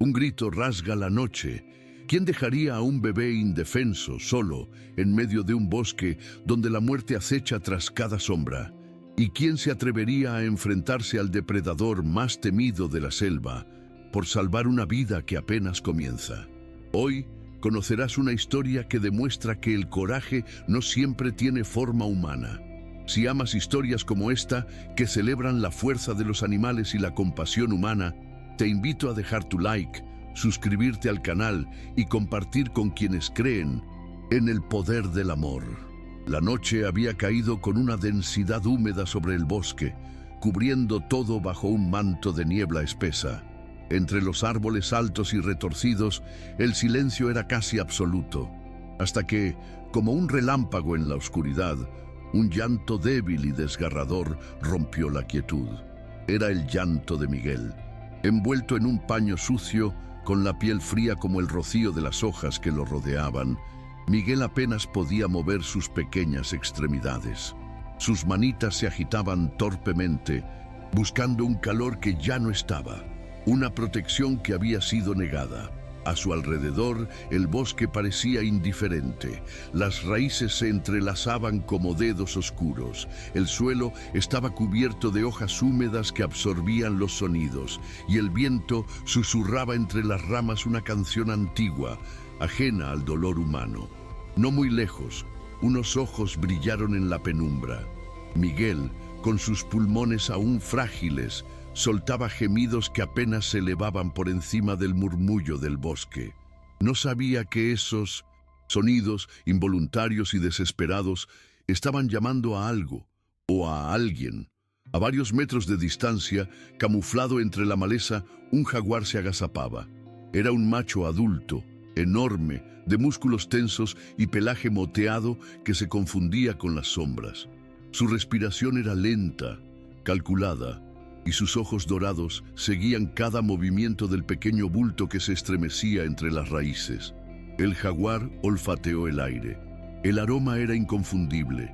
Un grito rasga la noche. ¿Quién dejaría a un bebé indefenso, solo, en medio de un bosque donde la muerte acecha tras cada sombra? ¿Y quién se atrevería a enfrentarse al depredador más temido de la selva por salvar una vida que apenas comienza? Hoy conocerás una historia que demuestra que el coraje no siempre tiene forma humana. Si amas historias como esta, que celebran la fuerza de los animales y la compasión humana, te invito a dejar tu like, suscribirte al canal y compartir con quienes creen en el poder del amor. La noche había caído con una densidad húmeda sobre el bosque, cubriendo todo bajo un manto de niebla espesa. Entre los árboles altos y retorcidos, el silencio era casi absoluto, hasta que, como un relámpago en la oscuridad, un llanto débil y desgarrador rompió la quietud. Era el llanto de Miguel. Envuelto en un paño sucio, con la piel fría como el rocío de las hojas que lo rodeaban, Miguel apenas podía mover sus pequeñas extremidades. Sus manitas se agitaban torpemente, buscando un calor que ya no estaba, una protección que había sido negada. A su alrededor, el bosque parecía indiferente. Las raíces se entrelazaban como dedos oscuros. El suelo estaba cubierto de hojas húmedas que absorbían los sonidos, y el viento susurraba entre las ramas una canción antigua, ajena al dolor humano. No muy lejos, unos ojos brillaron en la penumbra. Miguel, con sus pulmones aún frágiles, soltaba gemidos que apenas se elevaban por encima del murmullo del bosque. No sabía que esos sonidos involuntarios y desesperados estaban llamando a algo o a alguien. A varios metros de distancia, camuflado entre la maleza, un jaguar se agazapaba. Era un macho adulto, enorme, de músculos tensos y pelaje moteado que se confundía con las sombras. Su respiración era lenta, calculada, y sus ojos dorados seguían cada movimiento del pequeño bulto que se estremecía entre las raíces. El jaguar olfateó el aire. El aroma era inconfundible.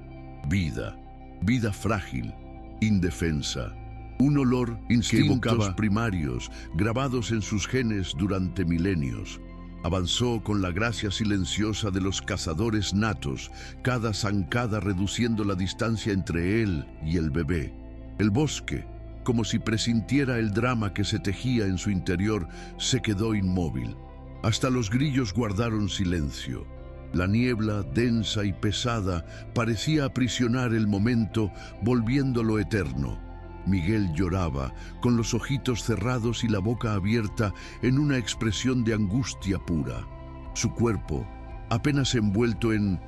Vida, vida frágil, indefensa. Un olor, instintos primarios, grabados en sus genes durante milenios. Avanzó con la gracia silenciosa de los cazadores natos, cada zancada reduciendo la distancia entre él y el bebé. El bosque, como si presintiera el drama que se tejía en su interior, se quedó inmóvil. Hasta los grillos guardaron silencio. La niebla, densa y pesada, parecía aprisionar el momento, volviéndolo eterno. Miguel lloraba, con los ojitos cerrados y la boca abierta en una expresión de angustia pura. Su cuerpo, apenas envuelto en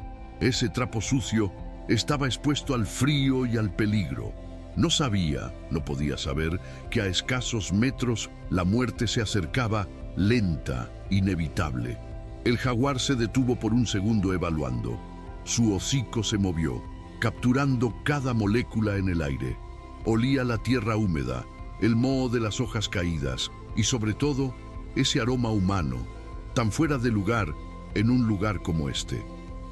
ese trapo sucio, estaba expuesto al frío y al peligro. No podía saber que a escasos metros la muerte se acercaba, lenta, inevitable. El jaguar se detuvo por un segundo evaluando. Su hocico se movió, capturando cada molécula en el aire. Olía la tierra húmeda, el moho de las hojas caídas y, sobre todo, ese aroma humano, tan fuera de lugar en un lugar como este.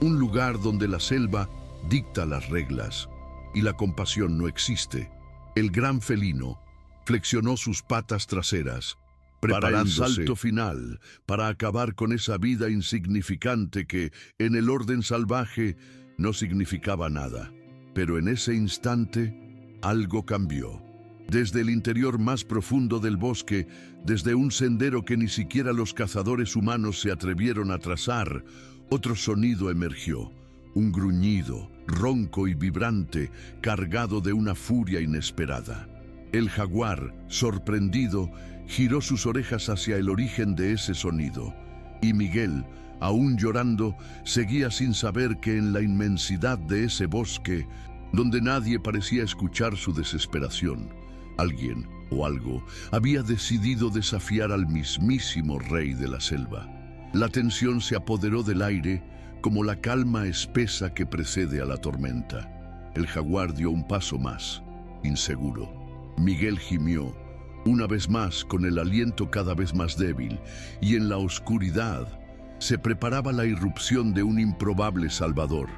Un lugar donde la selva dicta las reglas y la compasión no existe. El gran felino flexionó sus patas traseras, preparando el salto final para acabar con esa vida insignificante que, en el orden salvaje, no significaba nada. Pero en ese instante, algo cambió. Desde el interior más profundo del bosque, desde un sendero que ni siquiera los cazadores humanos se atrevieron a trazar, otro sonido emergió. Un gruñido, ronco y vibrante, cargado de una furia inesperada. El jaguar, sorprendido, giró sus orejas hacia el origen de ese sonido, y Miguel, aún llorando, seguía sin saber que en la inmensidad de ese bosque, donde nadie parecía escuchar su desesperación, alguien o algo había decidido desafiar al mismísimo rey de la selva. La tensión se apoderó del aire, como la calma espesa que precede a la tormenta. El jaguar dio un paso más, inseguro. Miguel gimió, una vez más con el aliento cada vez más débil, y en la oscuridad se preparaba la irrupción de un improbable salvador.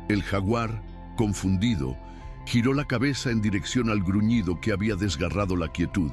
El jaguar, confundido, giró la cabeza en dirección al gruñido que había desgarrado la quietud.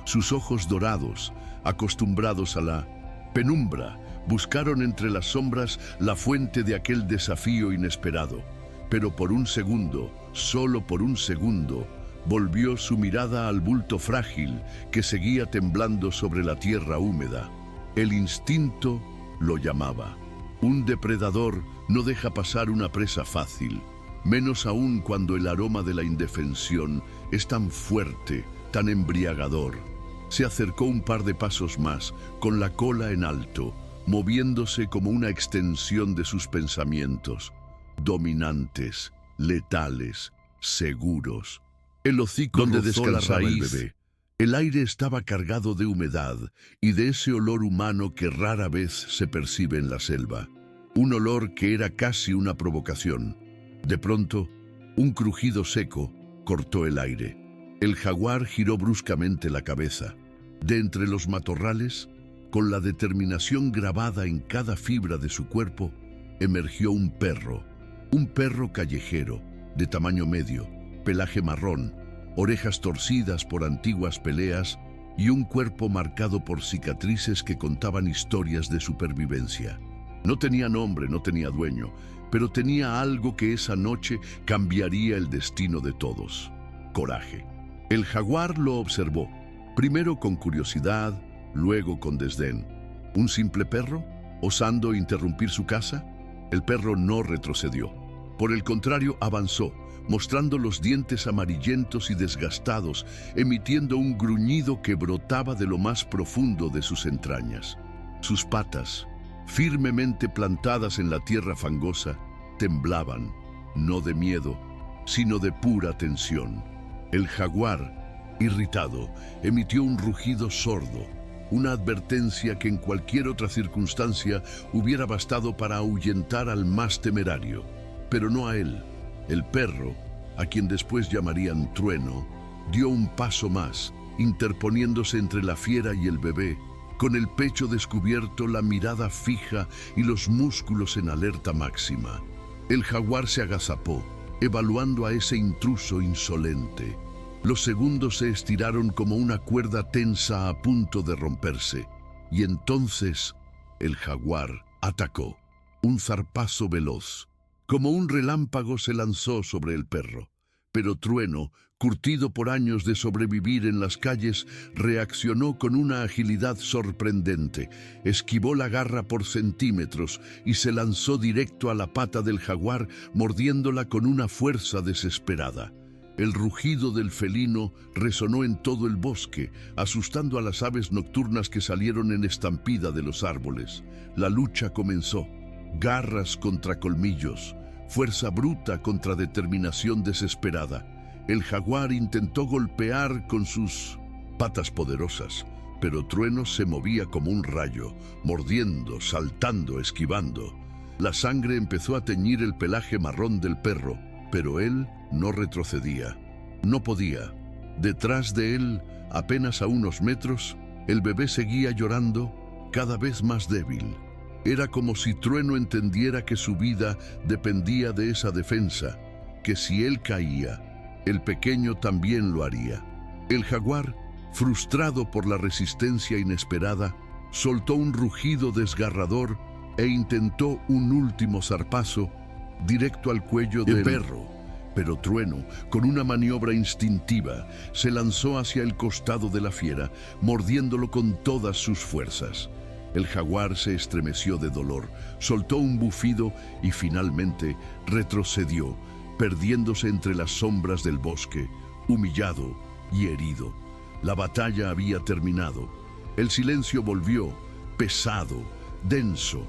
Sus ojos dorados, acostumbrados a la penumbra, buscaron entre las sombras la fuente de aquel desafío inesperado. Pero por un segundo, solo por un segundo, volvió su mirada al bulto frágil que seguía temblando sobre la tierra húmeda. El instinto lo llamaba. Un depredador no deja pasar una presa fácil, menos aún cuando el aroma de la indefensión es tan fuerte, tan embriagador. Se acercó un par de pasos más, con la cola en alto, moviéndose como una extensión de sus pensamientos, dominantes, letales, seguros. El hocico donde descansaba el bebé. El aire estaba cargado de humedad y de ese olor humano que rara vez se percibe en la selva. Un olor que era casi una provocación. De pronto, un crujido seco cortó el aire. El jaguar giró bruscamente la cabeza. De entre los matorrales, con la determinación grabada en cada fibra de su cuerpo, emergió un perro callejero, de tamaño medio, pelaje marrón, orejas torcidas por antiguas peleas y un cuerpo marcado por cicatrices que contaban historias de supervivencia. No tenía nombre, no tenía dueño, pero tenía algo que esa noche cambiaría el destino de todos: coraje. El jaguar lo observó, primero con curiosidad, luego con desdén. ¿Un simple perro, osando interrumpir su caza? El perro no retrocedió. Por el contrario, avanzó, mostrando los dientes amarillentos y desgastados, emitiendo un gruñido que brotaba de lo más profundo de sus entrañas. Sus patas, firmemente plantadas en la tierra fangosa, temblaban, no de miedo, sino de pura tensión. El jaguar, irritado, emitió un rugido sordo, una advertencia que en cualquier otra circunstancia hubiera bastado para ahuyentar al más temerario, pero no a él. El perro, a quien después llamarían Trueno, dio un paso más, interponiéndose entre la fiera y el bebé, con el pecho descubierto, la mirada fija y los músculos en alerta máxima. El jaguar se agazapó, evaluando a ese intruso insolente. Los segundos se estiraron como una cuerda tensa a punto de romperse, y entonces el jaguar atacó. Un zarpazo veloz, como un relámpago, se lanzó sobre el perro. Pero Trueno, curtido por años de sobrevivir en las calles, reaccionó con una agilidad sorprendente. Esquivó la garra por centímetros y se lanzó directo a la pata del jaguar, mordiéndola con una fuerza desesperada. El rugido del felino resonó en todo el bosque, asustando a las aves nocturnas que salieron en estampida de los árboles. La lucha comenzó. Garras contra colmillos, fuerza bruta contra determinación desesperada. El jaguar intentó golpear con sus patas poderosas, pero Trueno se movía como un rayo, mordiendo, saltando, esquivando. La sangre empezó a teñir el pelaje marrón del perro, pero él no retrocedía. No podía. Detrás de él, apenas a unos metros, el bebé seguía llorando, cada vez más débil. Era como si Trueno entendiera que su vida dependía de esa defensa, que si él caía, el pequeño también lo haría. El jaguar, frustrado por la resistencia inesperada, soltó un rugido desgarrador e intentó un último zarpazo directo al cuello del perro. Pero Trueno, con una maniobra instintiva, se lanzó hacia el costado de la fiera, mordiéndolo con todas sus fuerzas. El jaguar se estremeció de dolor, soltó un bufido y finalmente retrocedió, perdiéndose entre las sombras del bosque, humillado y herido. La batalla había terminado. El silencio volvió, pesado, denso,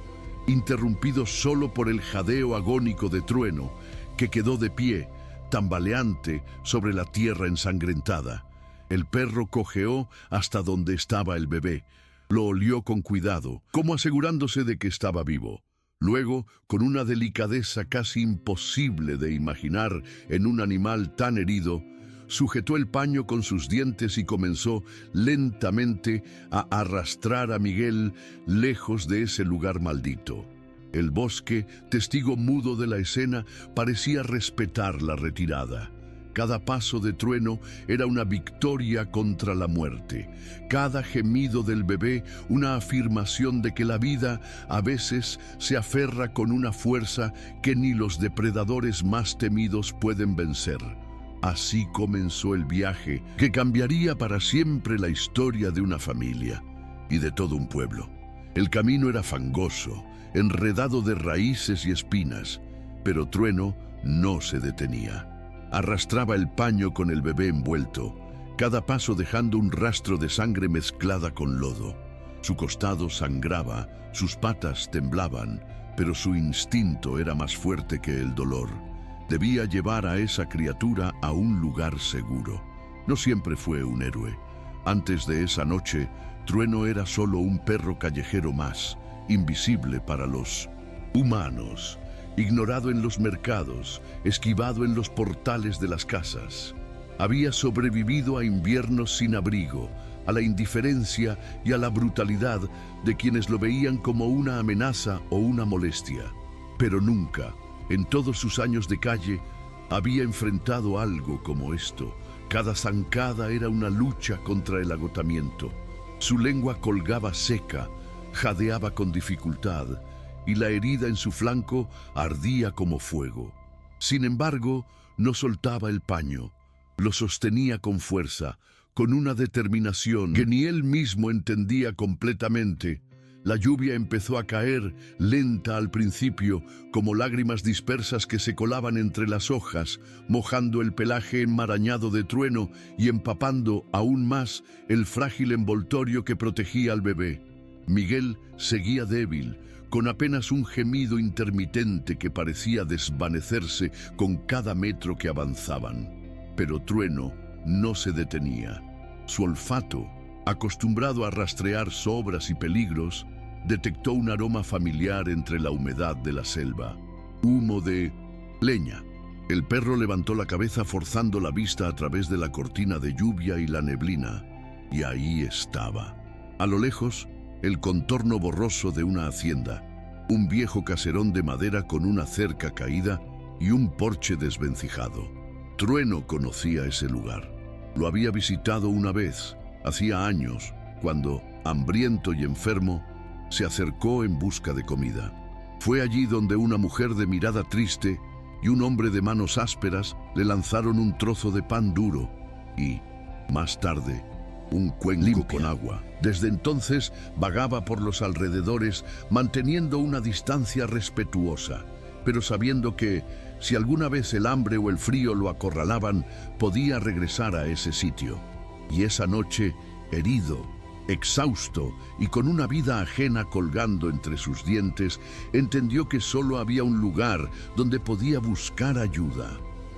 interrumpido solo por el jadeo agónico de Trueno, que quedó de pie, tambaleante sobre la tierra ensangrentada. El perro cojeó hasta donde estaba el bebé. Lo olió con cuidado, como asegurándose de que estaba vivo. Luego, con una delicadeza casi imposible de imaginar en un animal tan herido, sujetó el paño con sus dientes y comenzó lentamente a arrastrar a Miguel lejos de ese lugar maldito. El bosque, testigo mudo de la escena, parecía respetar la retirada. Cada paso de Trueno era una victoria contra la muerte. Cada gemido del bebé una afirmación de que la vida a veces se aferra con una fuerza que ni los depredadores más temidos pueden vencer. Así comenzó el viaje que cambiaría para siempre la historia de una familia y de todo un pueblo. El camino era fangoso, enredado de raíces y espinas, pero Trueno no se detenía. Arrastraba el paño con el bebé envuelto, cada paso dejando un rastro de sangre mezclada con lodo. Su costado sangraba, sus patas temblaban, pero su instinto era más fuerte que el dolor. Debía llevar a esa criatura a un lugar seguro. No siempre fue un héroe. Antes de esa noche, Trueno era solo un perro callejero más, invisible para los humanos, ignorado en los mercados, esquivado en los portales de las casas. Había sobrevivido a inviernos sin abrigo, a la indiferencia y a la brutalidad de quienes lo veían como una amenaza o una molestia. Pero nunca, en todos sus años de calle, había enfrentado algo como esto. Cada zancada era una lucha contra el agotamiento. Su lengua colgaba seca, jadeaba con dificultad, y la herida en su flanco ardía como fuego. Sin embargo, no soltaba el paño, lo sostenía con fuerza, con una determinación que ni él mismo entendía completamente. La lluvia empezó a caer, lenta al principio, como lágrimas dispersas que se colaban entre las hojas, mojando el pelaje enmarañado de Trueno y empapando aún más el frágil envoltorio que protegía al bebé. Miguel seguía débil, con apenas un gemido intermitente que parecía desvanecerse con cada metro que avanzaban. Pero Trueno no se detenía. Su olfato, acostumbrado a rastrear sobras y peligros, detectó un aroma familiar entre la humedad de la selva. Humo de leña. El perro levantó la cabeza forzando la vista a través de la cortina de lluvia y la neblina. Y ahí estaba. A lo lejos, el contorno borroso de una hacienda. Un viejo caserón de madera con una cerca caída y un porche desvencijado. Trueno conocía ese lugar. Lo había visitado una vez, hacía años, cuando, hambriento y enfermo, se acercó en busca de comida. Fue allí donde una mujer de mirada triste y un hombre de manos ásperas le lanzaron un trozo de pan duro y, más tarde, un cuenco con agua. Desde entonces vagaba por los alrededores manteniendo una distancia respetuosa, pero sabiendo que, si alguna vez el hambre o el frío lo acorralaban, podía regresar a ese sitio. Y esa noche, herido, exhausto y con una vida ajena colgando entre sus dientes, entendió que solo había un lugar donde podía buscar ayuda: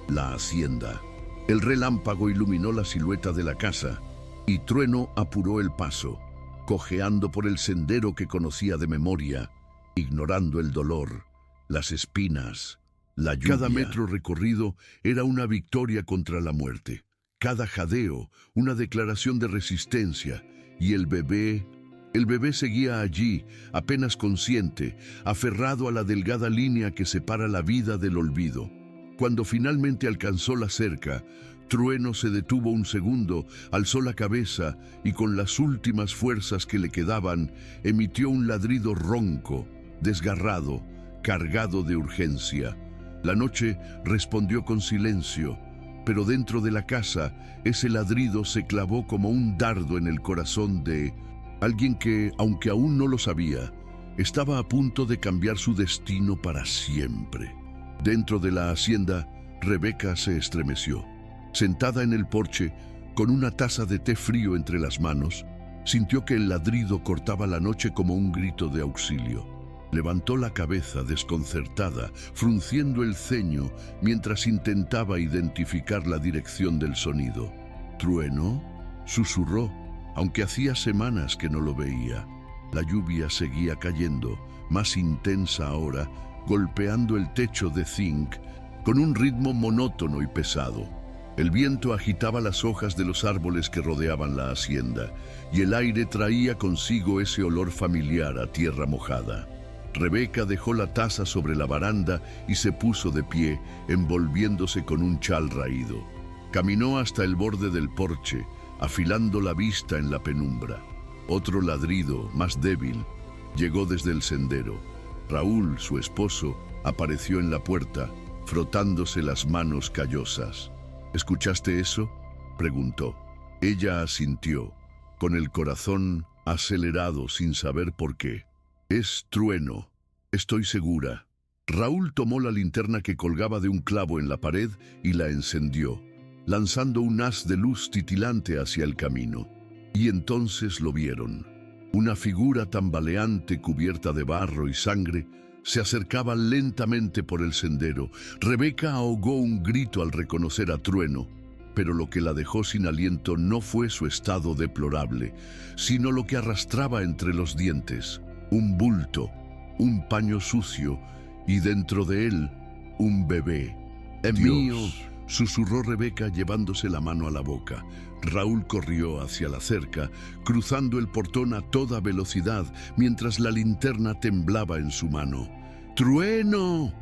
la hacienda. El relámpago iluminó la silueta de la casa y Trueno apuró el paso, cojeando por el sendero que conocía de memoria, ignorando el dolor, las espinas, la lluvia. Cada metro recorrido era una victoria contra la muerte. Cada jadeo, una declaración de resistencia. Y el bebé seguía allí, apenas consciente, aferrado a la delgada línea que separa la vida del olvido. Cuando finalmente alcanzó la cerca, Trueno se detuvo un segundo, alzó la cabeza y con las últimas fuerzas que le quedaban, emitió un ladrido ronco, desgarrado, cargado de urgencia. La noche respondió con silencio, pero dentro de la casa, ese ladrido se clavó como un dardo en el corazón de alguien que, aunque aún no lo sabía, estaba a punto de cambiar su destino para siempre. Dentro de la hacienda, Rebeca se estremeció. Sentada en el porche, con una taza de té frío entre las manos, sintió que el ladrido cortaba la noche como un grito de auxilio. Levantó la cabeza desconcertada, frunciendo el ceño mientras intentaba identificar la dirección del sonido. «¿Trueno?», susurró, aunque hacía semanas que no lo veía. La lluvia seguía cayendo, más intensa ahora, golpeando el techo de zinc con un ritmo monótono y pesado. El viento agitaba las hojas de los árboles que rodeaban la hacienda, y el aire traía consigo ese olor familiar a tierra mojada. Rebeca dejó la taza sobre la baranda y se puso de pie, envolviéndose con un chal raído. Caminó hasta el borde del porche, afilando la vista en la penumbra. Otro ladrido, más débil, llegó desde el sendero. Raúl, su esposo, apareció en la puerta, frotándose las manos callosas. ¿Escuchaste eso?, preguntó. Ella asintió, con el corazón acelerado sin saber por qué. Es trueno, estoy segura. Raúl tomó la linterna que colgaba de un clavo en la pared y la encendió, lanzando un haz de luz titilante hacia el camino. Y entonces lo vieron. Una figura tambaleante cubierta de barro y sangre se acercaba lentamente por el sendero. Rebeca ahogó un grito al reconocer a Trueno, pero lo que la dejó sin aliento no fue su estado deplorable, sino lo que arrastraba entre los dientes: un bulto, un paño sucio, y dentro de él, un bebé. «Mío», susurró Rebeca llevándose la mano a la boca. Raúl corrió hacia la cerca, cruzando el portón a toda velocidad, mientras la linterna temblaba en su mano. «¡Trueno!»,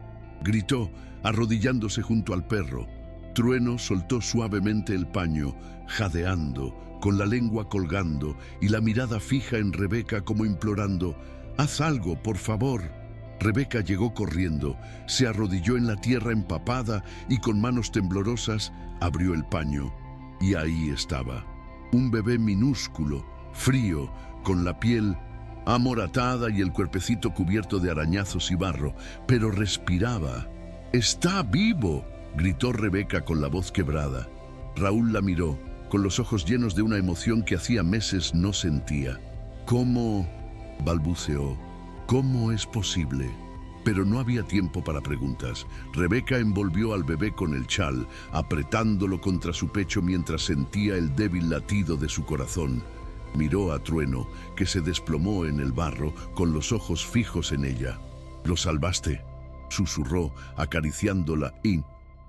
gritó, arrodillándose junto al perro. Trueno soltó suavemente el paño, jadeando, con la lengua colgando y la mirada fija en Rebeca como implorando: «Haz algo, por favor». Rebeca llegó corriendo, se arrodilló en la tierra empapada y con manos temblorosas abrió el paño. Y ahí estaba, un bebé minúsculo, frío, con la piel amoratada y el cuerpecito cubierto de arañazos y barro, pero respiraba. «¡Está vivo!», gritó Rebeca con la voz quebrada. Raúl la miró, con los ojos llenos de una emoción que hacía meses no sentía. «¿Cómo?», balbuceó. «¿Cómo es posible?». Pero no había tiempo para preguntas. Rebeca envolvió al bebé con el chal, apretándolo contra su pecho mientras sentía el débil latido de su corazón. Miró a Trueno, que se desplomó en el barro, con los ojos fijos en ella. «¿Lo salvaste?», susurró, acariciando la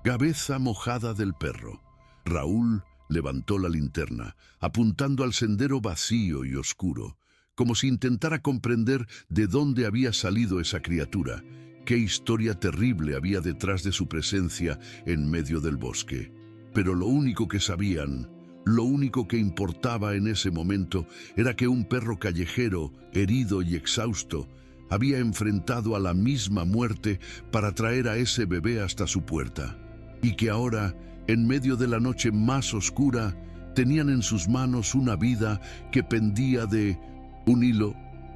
cabeza mojada del perro. Raúl levantó la linterna, apuntando al sendero vacío y oscuro, como si intentara comprender de dónde había salido esa criatura, qué historia terrible había detrás de su presencia en medio del bosque. Pero lo único que sabían, lo único que importaba en ese momento, era que un perro callejero, herido y exhausto, había enfrentado a la misma muerte para traer a ese bebé hasta su puerta, y que ahora, en medio de la noche más oscura, tenían en sus manos una vida que pendía de un hilo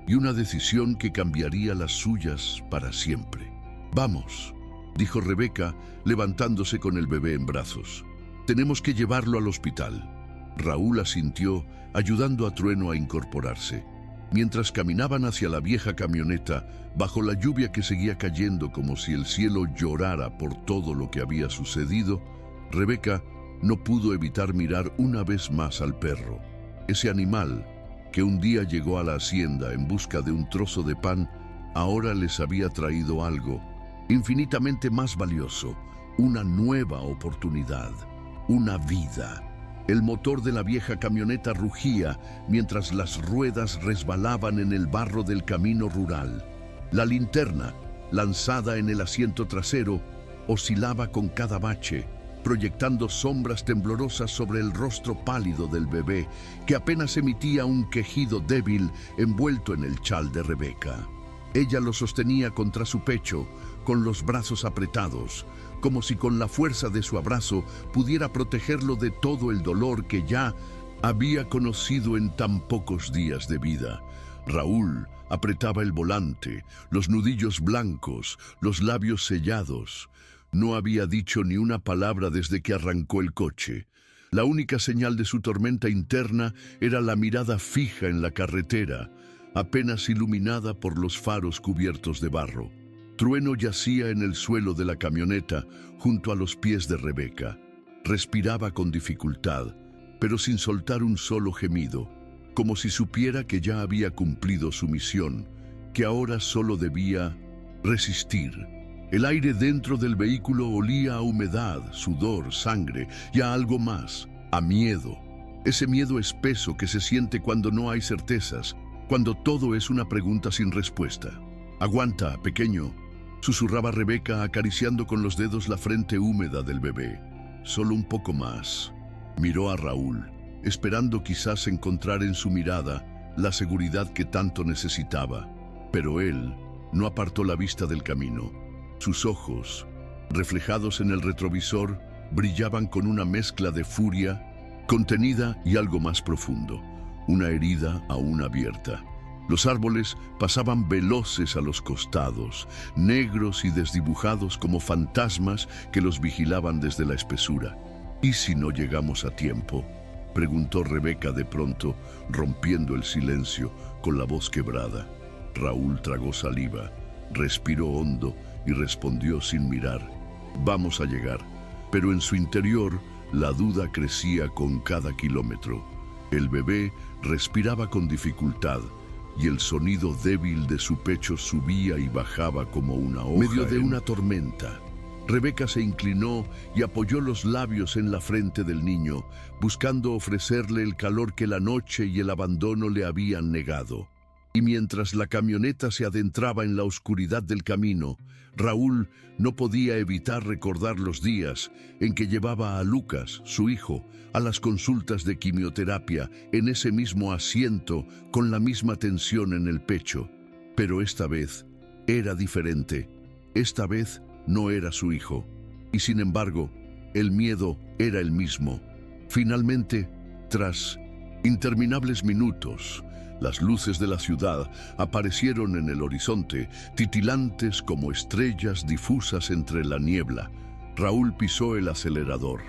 y una decisión que cambiaría las suyas para siempre. «Vamos», dijo Rebeca, levantándose con el bebé en brazos. «Tenemos que llevarlo al hospital». Raúl asintió, ayudando a Trueno a incorporarse. Mientras caminaban hacia la vieja camioneta, bajo la lluvia que seguía cayendo como si el cielo llorara por todo lo que había sucedido, Rebeca no pudo evitar mirar una vez más al perro. Ese animal, que un día llegó a la hacienda en busca de un trozo de pan, ahora les había traído algo infinitamente más valioso: una nueva oportunidad, una vida. El motor de la vieja camioneta rugía mientras las ruedas resbalaban en el barro del camino rural. La linterna, lanzada en el asiento trasero, oscilaba con cada bache, proyectando sombras temblorosas sobre el rostro pálido del bebé, que apenas emitía un quejido débil envuelto en el chal de Rebeca. Ella lo sostenía contra su pecho, con los brazos apretados, como si con la fuerza de su abrazo pudiera protegerlo de todo el dolor que ya había conocido en tan pocos días de vida. Raúl apretaba el volante, los nudillos blancos, los labios sellados. No había dicho ni una palabra desde que arrancó el coche. La única señal de su tormenta interna era la mirada fija en la carretera, apenas iluminada por los faros cubiertos de barro. Trueno yacía en el suelo de la camioneta, junto a los pies de Rebeca. Respiraba con dificultad, pero sin soltar un solo gemido, como si supiera que ya había cumplido su misión, que ahora solo debía resistir. El aire dentro del vehículo olía a humedad, sudor, sangre y a algo más, a miedo. Ese miedo espeso que se siente cuando no hay certezas, cuando todo es una pregunta sin respuesta. «Aguanta, pequeño», susurraba Rebeca, acariciando con los dedos la frente húmeda del bebé. solo un poco más. Miró a Raúl, esperando quizás encontrar en su mirada la seguridad que tanto necesitaba. Pero él no apartó la vista del camino. Sus ojos, reflejados en el retrovisor, brillaban con una mezcla de furia contenida y algo más profundo, una herida aún abierta. Los árboles pasaban veloces a los costados, negros y desdibujados como fantasmas que los vigilaban desde la espesura. ¿Y si no llegamos a tiempo?, preguntó Rebeca de pronto, rompiendo el silencio con la voz quebrada. Raúl tragó saliva, respiró hondo y respondió sin mirar: «Vamos a llegar». Pero en su interior la duda crecía con cada kilómetro. El bebé respiraba con dificultad y el sonido débil de su pecho subía y bajaba como una hoja medio de una tormenta. Rebeca se inclinó y apoyó los labios en la frente del niño, buscando ofrecerle el calor que la noche y el abandono le habían negado. Y mientras la camioneta se adentraba en la oscuridad del camino, Raúl no podía evitar recordar los días en que llevaba a Lucas, su hijo, a las consultas de quimioterapia en ese mismo asiento con la misma tensión en el pecho. Pero esta vez era diferente. Esta vez no era su hijo. Y sin embargo, el miedo era el mismo. Finalmente, tras interminables minutos, las luces de la ciudad aparecieron en el horizonte, titilantes como estrellas difusas entre la niebla. Raúl pisó el acelerador.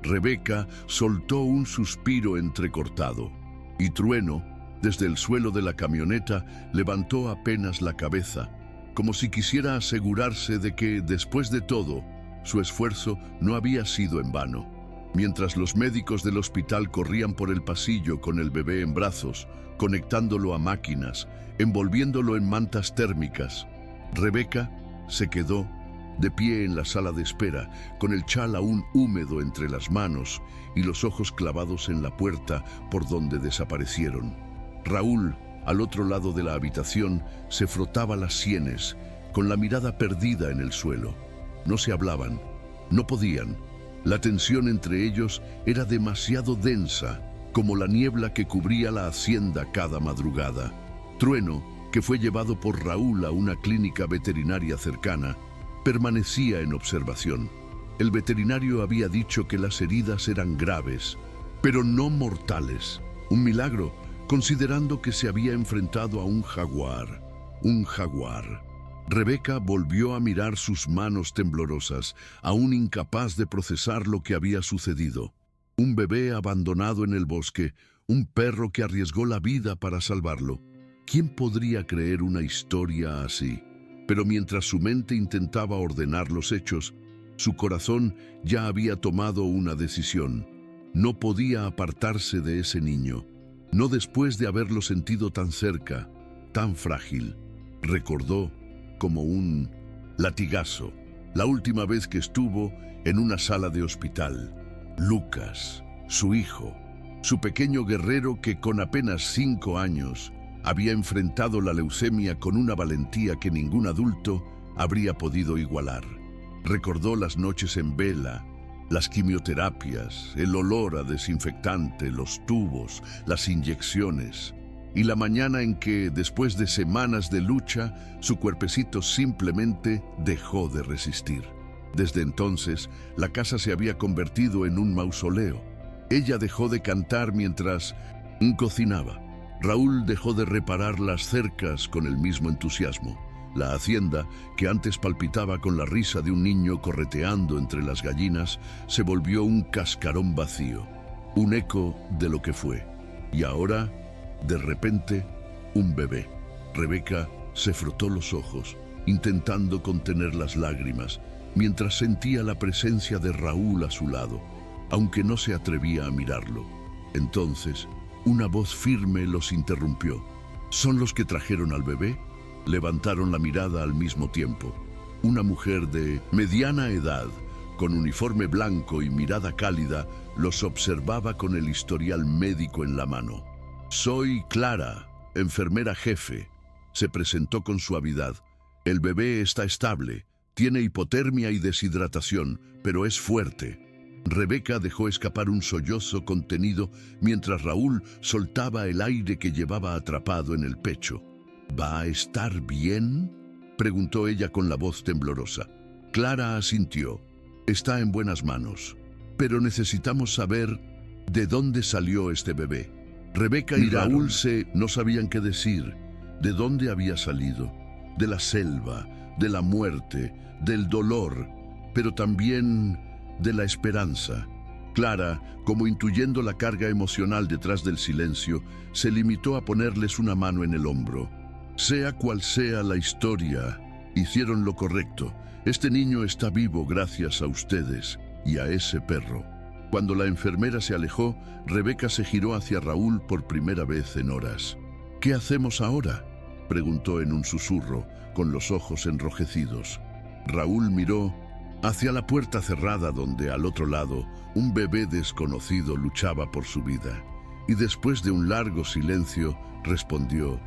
Rebeca soltó un suspiro entrecortado. Y Trueno, desde el suelo de la camioneta, levantó apenas la cabeza, como si quisiera asegurarse de que, después de todo, su esfuerzo no había sido en vano. Mientras los médicos del hospital corrían por el pasillo con el bebé en brazos, conectándolo a máquinas, envolviéndolo en mantas térmicas, Rebeca se quedó de pie en la sala de espera, con el chal aún húmedo entre las manos y los ojos clavados en la puerta por donde desaparecieron. Raúl, al otro lado de la habitación, se frotaba las sienes, con la mirada perdida en el suelo. No se hablaban, no podían. La tensión entre ellos era demasiado densa, como la niebla que cubría la hacienda cada madrugada. Trueno, que fue llevado por Raúl a una clínica veterinaria cercana, permanecía en observación. El veterinario había dicho que las heridas eran graves, pero no mortales. Un milagro, considerando que se había enfrentado a un jaguar. Un jaguar. Rebeca volvió a mirar sus manos temblorosas, aún incapaz de procesar lo que había sucedido. Un bebé abandonado en el bosque, un perro que arriesgó la vida para salvarlo. ¿Quién podría creer una historia así? Pero mientras su mente intentaba ordenar los hechos, su corazón ya había tomado una decisión. No podía apartarse de ese niño, no después de haberlo sentido tan cerca, tan frágil. Recordó como un latigazo la última vez que estuvo en una sala de hospital. Lucas, su hijo, su pequeño guerrero que con apenas 5 años había enfrentado la leucemia con una valentía que ningún adulto habría podido igualar. Recordó las noches en vela, las quimioterapias, el olor a desinfectante, los tubos, las inyecciones, y la mañana en que, después de semanas de lucha, su cuerpecito simplemente dejó de resistir. Desde entonces, la casa se había convertido en un mausoleo. Ella dejó de cantar mientras cocinaba. Raúl dejó de reparar las cercas con el mismo entusiasmo. La hacienda, que antes palpitaba con la risa de un niño correteando entre las gallinas, se volvió un cascarón vacío, un eco de lo que fue. Y ahora, de repente, un bebé. Rebeca se frotó los ojos, intentando contener las lágrimas, mientras sentía la presencia de Raúl a su lado, aunque no se atrevía a mirarlo. Entonces, una voz firme los interrumpió. ¿Son los que trajeron al bebé? Levantaron la mirada al mismo tiempo. Una mujer de mediana edad, con uniforme blanco y mirada cálida, los observaba con el historial médico en la mano. «Soy Clara, enfermera jefe», se presentó con suavidad. «El bebé está estable, tiene hipotermia y deshidratación, pero es fuerte». Rebeca dejó escapar un sollozo contenido mientras Raúl soltaba el aire que llevaba atrapado en el pecho. ¿Va a estar bien?, preguntó ella con la voz temblorosa. Clara asintió. Está en buenas manos. Pero necesitamos saber de dónde salió este bebé. Rebeca y Raúl no sabían qué decir. ¿De dónde había salido? De la selva, de la muerte, del dolor, pero también de la esperanza. Clara, como intuyendo la carga emocional detrás del silencio, se limitó a ponerles una mano en el hombro. Sea cual sea la historia, hicieron lo correcto. Este niño está vivo gracias a ustedes y a ese perro. Cuando la enfermera se alejó, Rebeca se giró hacia Raúl por primera vez en horas. ¿Qué hacemos ahora?, preguntó en un susurro, con los ojos enrojecidos. Raúl miró hacia la puerta cerrada donde, al otro lado, un bebé desconocido luchaba por su vida. Y después de un largo silencio, respondió: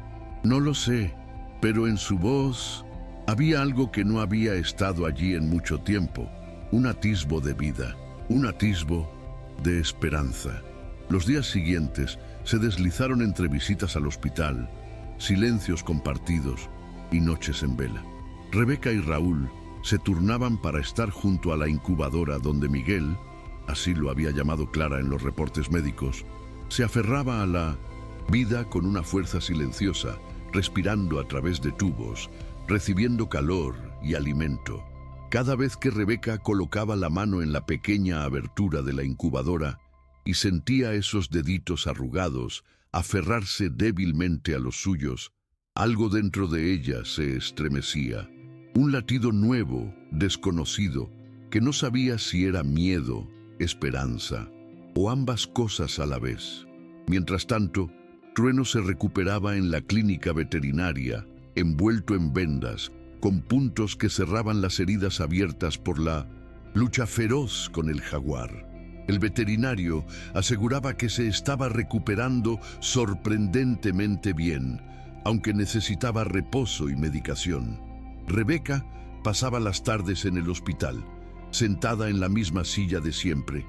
«No lo sé», pero en su voz había algo que no había estado allí en mucho tiempo, un atisbo de vida, un atisbo de esperanza. Los días siguientes se deslizaron entre visitas al hospital, silencios compartidos y noches en vela. Rebeca y Raúl se turnaban para estar junto a la incubadora donde Miguel, así lo había llamado Clara en los reportes médicos, se aferraba a la vida con una fuerza silenciosa, respirando a través de tubos, recibiendo calor y alimento. Cada vez que Rebeca colocaba la mano en la pequeña abertura de la incubadora y sentía esos deditos arrugados aferrarse débilmente a los suyos, algo dentro de ella se estremecía. Un latido nuevo, desconocido, que no sabía si era miedo, esperanza o ambas cosas a la vez. Mientras tanto, Trueno se recuperaba en la clínica veterinaria, envuelto en vendas, con puntos que cerraban las heridas abiertas por la lucha feroz con el jaguar. El veterinario aseguraba que se estaba recuperando sorprendentemente bien, aunque necesitaba reposo y medicación. Rebeca pasaba las tardes en el hospital, sentada en la misma silla de siempre,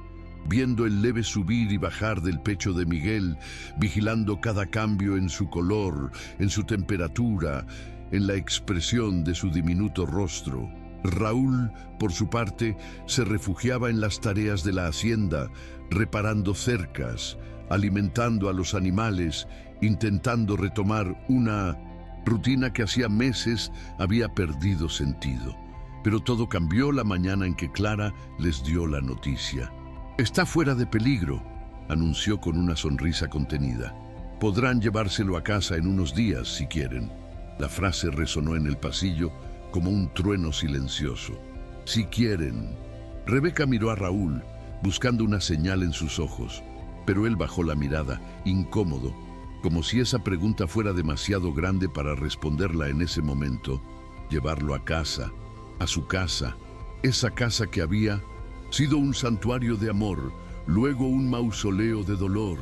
viendo el leve subir y bajar del pecho de Miguel, vigilando cada cambio en su color, en su temperatura, en la expresión de su diminuto rostro. Raúl, por su parte, se refugiaba en las tareas de la hacienda, reparando cercas, alimentando a los animales, intentando retomar una rutina que hacía meses había perdido sentido. Pero todo cambió la mañana en que Clara les dio la noticia. «Está fuera de peligro», anunció con una sonrisa contenida. «Podrán llevárselo a casa en unos días si quieren». La frase resonó en el pasillo como un trueno silencioso. «Si quieren». Rebeca miró a Raúl, buscando una señal en sus ojos, pero él bajó la mirada, incómodo, como si esa pregunta fuera demasiado grande para responderla en ese momento. Llevarlo a casa, a su casa, esa casa que había sido un santuario de amor, luego un mausoleo de dolor,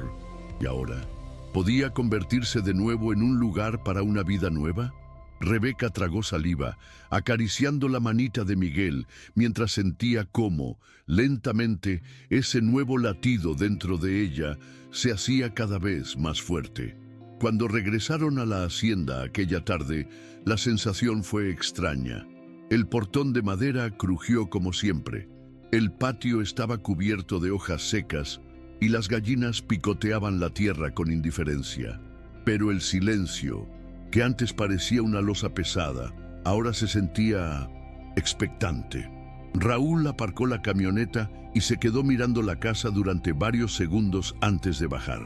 y ahora ¿podía convertirse de nuevo en un lugar para una vida nueva? Rebeca tragó saliva, acariciando la manita de Miguel, mientras sentía cómo, lentamente, ese nuevo latido dentro de ella se hacía cada vez más fuerte. Cuando regresaron a la hacienda aquella tarde, la sensación fue extraña. El portón de madera crujió como siempre. El patio estaba cubierto de hojas secas y las gallinas picoteaban la tierra con indiferencia. Pero el silencio, que antes parecía una losa pesada, ahora se sentía expectante. Raúl aparcó la camioneta y se quedó mirando la casa durante varios segundos antes de bajar.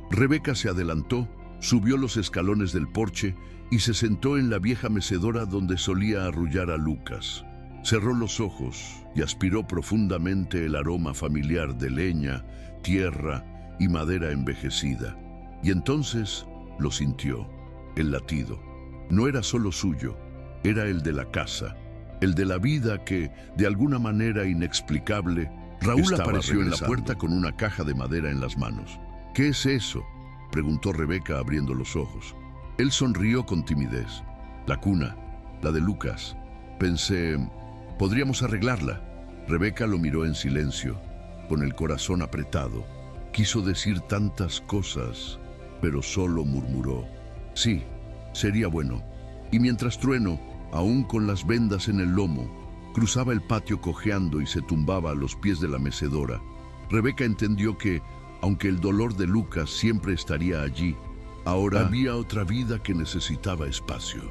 Rebeca se adelantó, subió los escalones del porche y se sentó en la vieja mecedora donde solía arrullar a Lucas. Cerró los ojos y aspiró profundamente el aroma familiar de leña, tierra y madera envejecida. Y entonces lo sintió, el latido. No era solo suyo, era el de la casa, el de la vida que, de alguna manera inexplicable, Raúl apareció en la puerta con una caja de madera en las manos. «¿Qué es eso?», preguntó Rebeca abriendo los ojos. Él sonrió con timidez. «La cuna, la de Lucas. Pensé, podríamos arreglarla». Rebeca lo miró en silencio. con el corazón apretado. Quiso decir tantas cosas, pero solo murmuró: sí, sería bueno. Y mientras Trueno, aún con las vendas en el lomo, cruzaba el patio cojeando y se tumbaba a los pies de la mecedora, Rebeca entendió que, aunque el dolor de Lucas siempre estaría allí, ahora había otra vida que necesitaba espacio,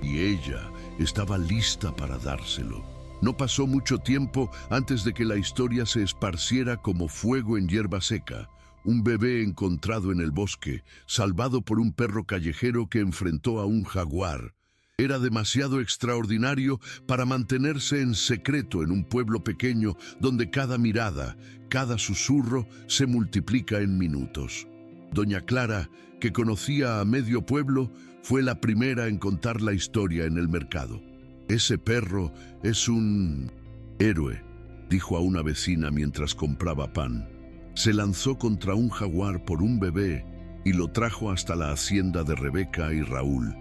y ella estaba lista para dárselo. No pasó mucho tiempo antes de que la historia se esparciera como fuego en hierba seca. Un bebé encontrado en el bosque, salvado por un perro callejero que enfrentó a un jaguar. Era demasiado extraordinario para mantenerse en secreto en un pueblo pequeño donde cada mirada, cada susurro se multiplica en minutos. Doña Clara, que conocía a medio pueblo, fue la primera en contar la historia en el mercado. Ese perro es un héroe, dijo a una vecina mientras compraba pan. Se lanzó contra un jaguar por un bebé y lo trajo hasta la hacienda de Rebeca y Raúl.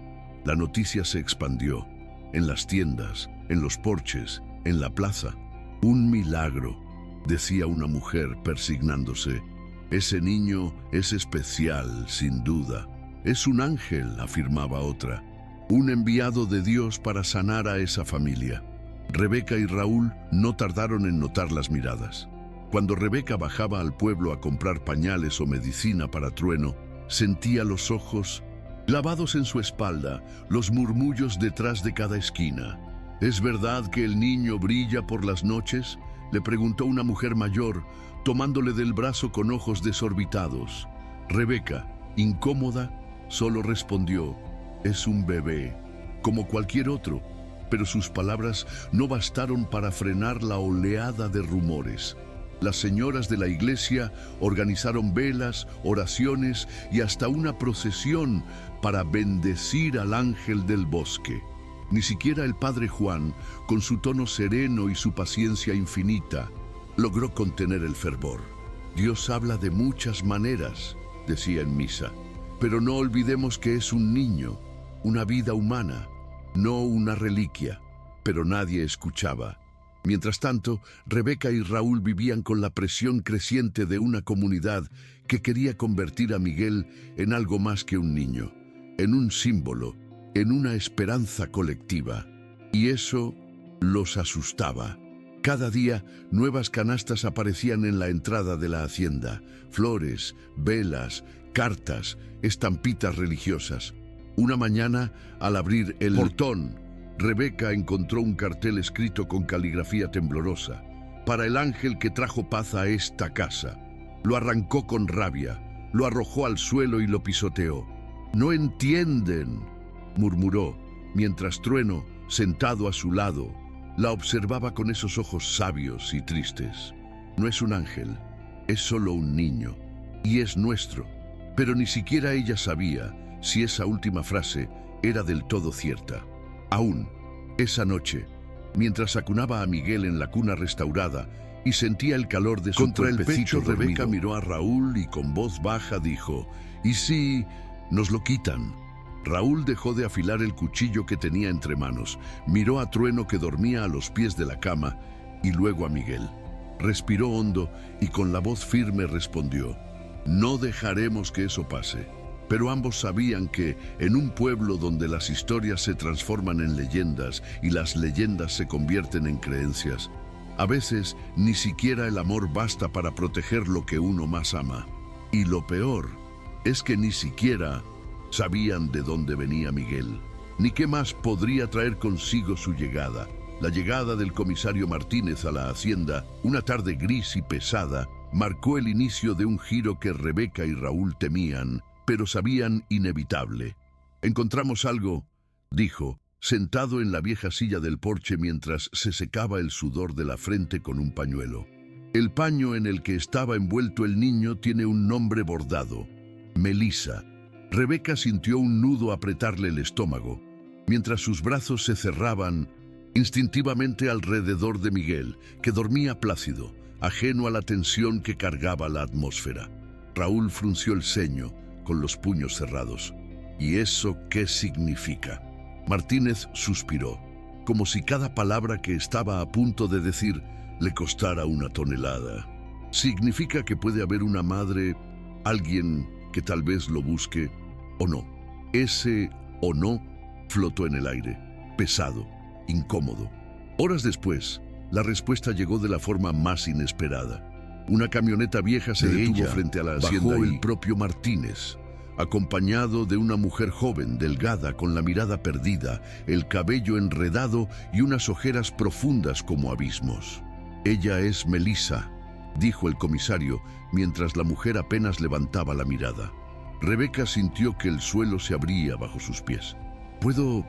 La noticia se expandió, en las tiendas, en los porches, en la plaza. Un milagro, decía una mujer persignándose. Ese niño es especial, sin duda. Es un ángel, afirmaba otra. Un enviado de Dios para sanar a esa familia. Rebeca y Raúl no tardaron en notar las miradas. Cuando Rebeca bajaba al pueblo a comprar pañales o medicina para Trueno, sentía los ojos clavados en su espalda, los murmullos detrás de cada esquina. ¿Es verdad que el niño brilla por las noches?, le preguntó una mujer mayor, tomándole del brazo con ojos desorbitados. Rebeca, incómoda, solo respondió: es un bebé, como cualquier otro, pero sus palabras no bastaron para frenar la oleada de rumores. Las señoras de la iglesia organizaron velas, oraciones y hasta una procesión para bendecir al ángel del bosque. Ni siquiera el padre Juan, con su tono sereno y su paciencia infinita, logró contener el fervor. Dios habla de muchas maneras, decía en misa, pero no olvidemos que es un niño, una vida humana, no una reliquia. Pero nadie escuchaba. Mientras tanto, Rebeca y Raúl vivían con la presión creciente de una comunidad que quería convertir a Miguel en algo más que un niño, en un símbolo, en una esperanza colectiva. Y eso los asustaba. Cada día, nuevas canastas aparecían en la entrada de la hacienda: flores, velas, cartas, estampitas religiosas. Una mañana, al abrir el portón, Rebeca encontró un cartel escrito con caligrafía temblorosa: para el ángel que trajo paz a esta casa. Lo arrancó con rabia, lo arrojó al suelo y lo pisoteó. «No entienden», murmuró, mientras Trueno, sentado a su lado, la observaba con esos ojos sabios y tristes. «No es un ángel, es solo un niño, y es nuestro». Pero ni siquiera ella sabía si esa última frase era del todo cierta. Aún, esa noche, mientras acunaba a Miguel en la cuna restaurada y sentía el calor de su cuerpecito, Rebeca miró a Raúl y con voz baja dijo: «¿Y si nos lo quitan?». Raúl dejó de afilar el cuchillo que tenía entre manos, miró a Trueno, que dormía a los pies de la cama, y luego a Miguel. Respiró hondo y con la voz firme respondió: «No dejaremos que eso pase». Pero ambos sabían que, en un pueblo donde las historias se transforman en leyendas y las leyendas se convierten en creencias, a veces ni siquiera el amor basta para proteger lo que uno más ama. Y lo peor es que ni siquiera sabían de dónde venía Miguel, ni qué más podría traer consigo su llegada. La llegada del comisario Martínez a la hacienda, una tarde gris y pesada, marcó el inicio de un giro que Rebeca y Raúl temían, pero sabían inevitable. «Encontramos algo», dijo, sentado en la vieja silla del porche mientras se secaba el sudor de la frente con un pañuelo. El paño en el que estaba envuelto el niño tiene un nombre bordado: Melissa. Rebeca sintió un nudo apretarle el estómago, mientras sus brazos se cerraban instintivamente alrededor de Miguel, que dormía plácido, ajeno a la tensión que cargaba la atmósfera. Raúl frunció el ceño, con los puños cerrados. «¿Y eso qué significa?». Martínez suspiró, como si cada palabra que estaba a punto de decir le costara una tonelada. significa que puede haber una madre, alguien que tal vez lo busque o no. Ese o no flotó en el aire, pesado, incómodo. Horas después, la respuesta llegó de la forma más inesperada. Una camioneta vieja se detuvo frente a la hacienda. Bajó el propio Martínez, acompañado de una mujer joven, delgada, con la mirada perdida, el cabello enredado y unas ojeras profundas como abismos. «Ella es Melissa», dijo el comisario, mientras la mujer apenas levantaba la mirada. Rebeca sintió que el suelo se abría bajo sus pies. «¿Puedo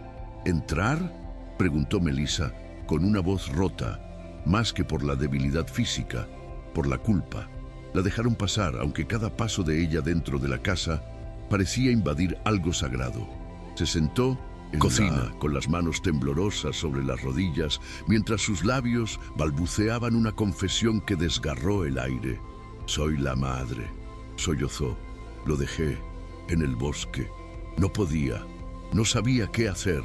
entrar?», preguntó Melissa, con una voz rota, más que por la debilidad física, por la culpa. La dejaron pasar, aunque cada paso de ella dentro de la casa parecía invadir algo sagrado. Se sentó en cocina, con las manos temblorosas sobre las rodillas, mientras sus labios balbuceaban una confesión que desgarró el aire. «Soy la madre», sollozó. «Lo dejé en el bosque. No podía, no sabía qué hacer».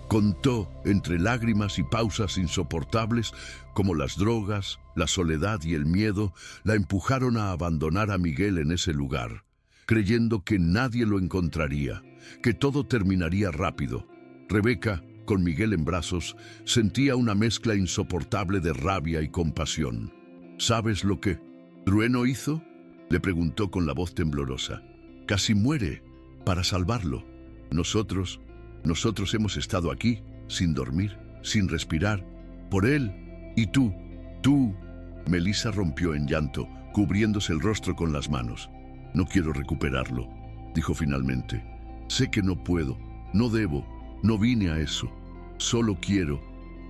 Contó entre lágrimas y pausas insoportables cómo las drogas, la soledad y el miedo la empujaron a abandonar a Miguel en ese lugar, creyendo que nadie lo encontraría, que todo terminaría rápido. Rebeca, con Miguel en brazos, sentía una mezcla insoportable de rabia y compasión. «¿Sabes lo que Trueno hizo?», le preguntó con la voz temblorosa. «Casi muere para salvarlo. Nosotros hemos estado aquí, sin dormir, sin respirar, por él. Y tú. Melissa rompió en llanto, cubriéndose el rostro con las manos. «No quiero recuperarlo», dijo finalmente. «Sé que no puedo, no debo, no vine a eso. Solo quiero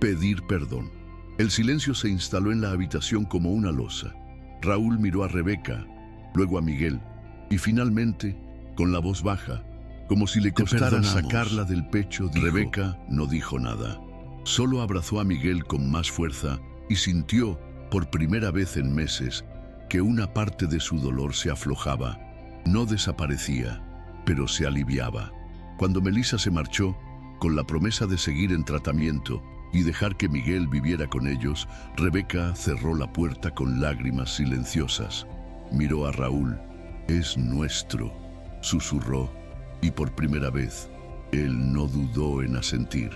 pedir perdón». El silencio se instaló en la habitación como una losa. Raúl miró a Rebeca, luego a Miguel, y finalmente, con la voz baja, como si le costara sacarla del pecho, dijo. Rebeca no dijo nada. Solo abrazó a Miguel con más fuerza y sintió, por primera vez en meses, que una parte de su dolor se aflojaba. No desaparecía, pero se aliviaba. Cuando Melissa se marchó, con la promesa de seguir en tratamiento y dejar que Miguel viviera con ellos, Rebeca cerró la puerta con lágrimas silenciosas. Miró a Raúl. «Es nuestro», susurró. Y por primera vez, él no dudó en asentir.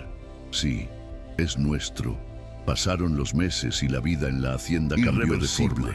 «Sí, es nuestro». Pasaron los meses y la vida en la hacienda cambió de forma.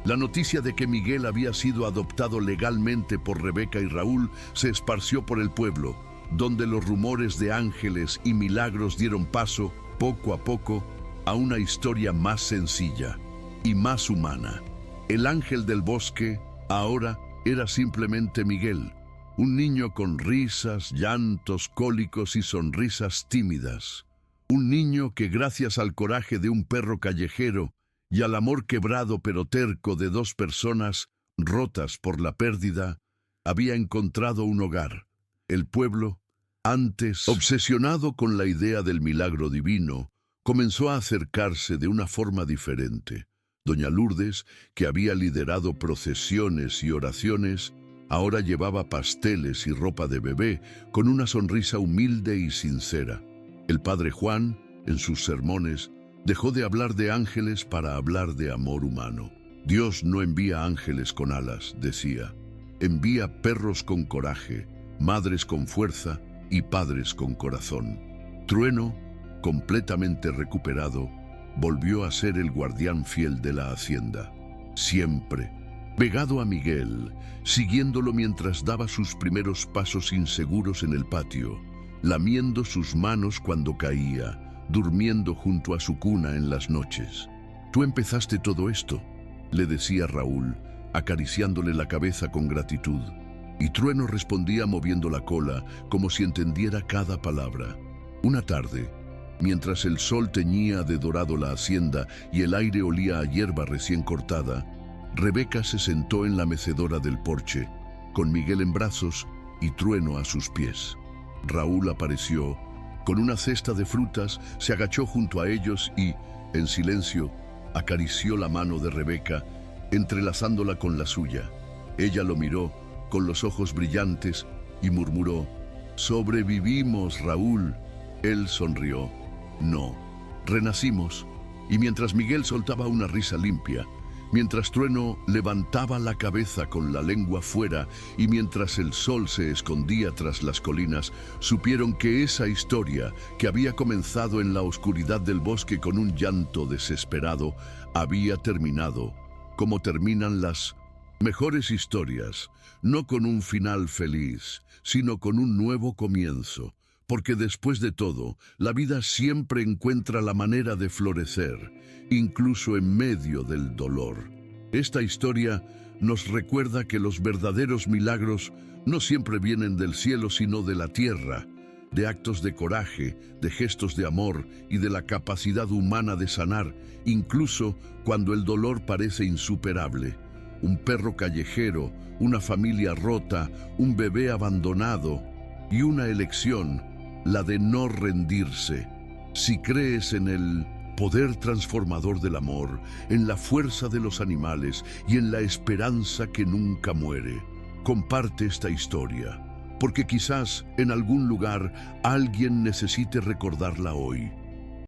La noticia de que Miguel había sido adoptado legalmente por Rebeca y Raúl se esparció por el pueblo, donde los rumores de ángeles y milagros dieron paso, poco a poco, a una historia más sencilla y más humana. El ángel del bosque ahora era simplemente Miguel, un niño con risas, llantos, cólicos y sonrisas tímidas. Un niño que, gracias al coraje de un perro callejero y al amor quebrado pero terco de dos personas rotas por la pérdida, había encontrado un hogar. El pueblo, antes obsesionado con la idea del milagro divino, comenzó a acercarse de una forma diferente. Doña Lourdes, que había liderado procesiones y oraciones, ahora llevaba pasteles y ropa de bebé con una sonrisa humilde y sincera. El padre Juan, en sus sermones, dejó de hablar de ángeles para hablar de amor humano. «Dios no envía ángeles con alas», decía. «Envía perros con coraje, madres con fuerza y padres con corazón». Trueno, completamente recuperado, volvió a ser el guardián fiel de la hacienda. Siempre pegado a Miguel, siguiéndolo mientras daba sus primeros pasos inseguros en el patio, lamiendo sus manos cuando caía, durmiendo junto a su cuna en las noches. «Tú empezaste todo esto», le decía Raúl, acariciándole la cabeza con gratitud. Y Trueno respondía moviendo la cola, como si entendiera cada palabra. Una tarde, mientras el sol teñía de dorado la hacienda y el aire olía a hierba recién cortada, Rebeca se sentó en la mecedora del porche, con Miguel en brazos y Trueno a sus pies. Raúl apareció. Con una cesta de frutas, se agachó junto a ellos y, en silencio, acarició la mano de Rebeca, entrelazándola con la suya. Ella lo miró, con los ojos brillantes, y murmuró: «Sobrevivimos, Raúl». Él sonrió. «No, renacimos». Y mientras Miguel soltaba una risa limpia, Mientras Trueno levantaba la cabeza con la lengua fuera y mientras el sol se escondía tras las colinas, supieron que esa historia, que había comenzado en la oscuridad del bosque con un llanto desesperado, había terminado, como terminan las mejores historias, no con un final feliz, sino con un nuevo comienzo. Porque después de todo, la vida siempre encuentra la manera de florecer, incluso en medio del dolor. Esta historia nos recuerda que los verdaderos milagros no siempre vienen del cielo, sino de la tierra, de actos de coraje, de gestos de amor y de la capacidad humana de sanar, incluso cuando el dolor parece insuperable. Un perro callejero, una familia rota, un bebé abandonado y una elección, la de no rendirse. Si crees en el poder transformador del amor, en la fuerza de los animales y en la esperanza que nunca muere, comparte esta historia, porque quizás en algún lugar alguien necesite recordarla hoy.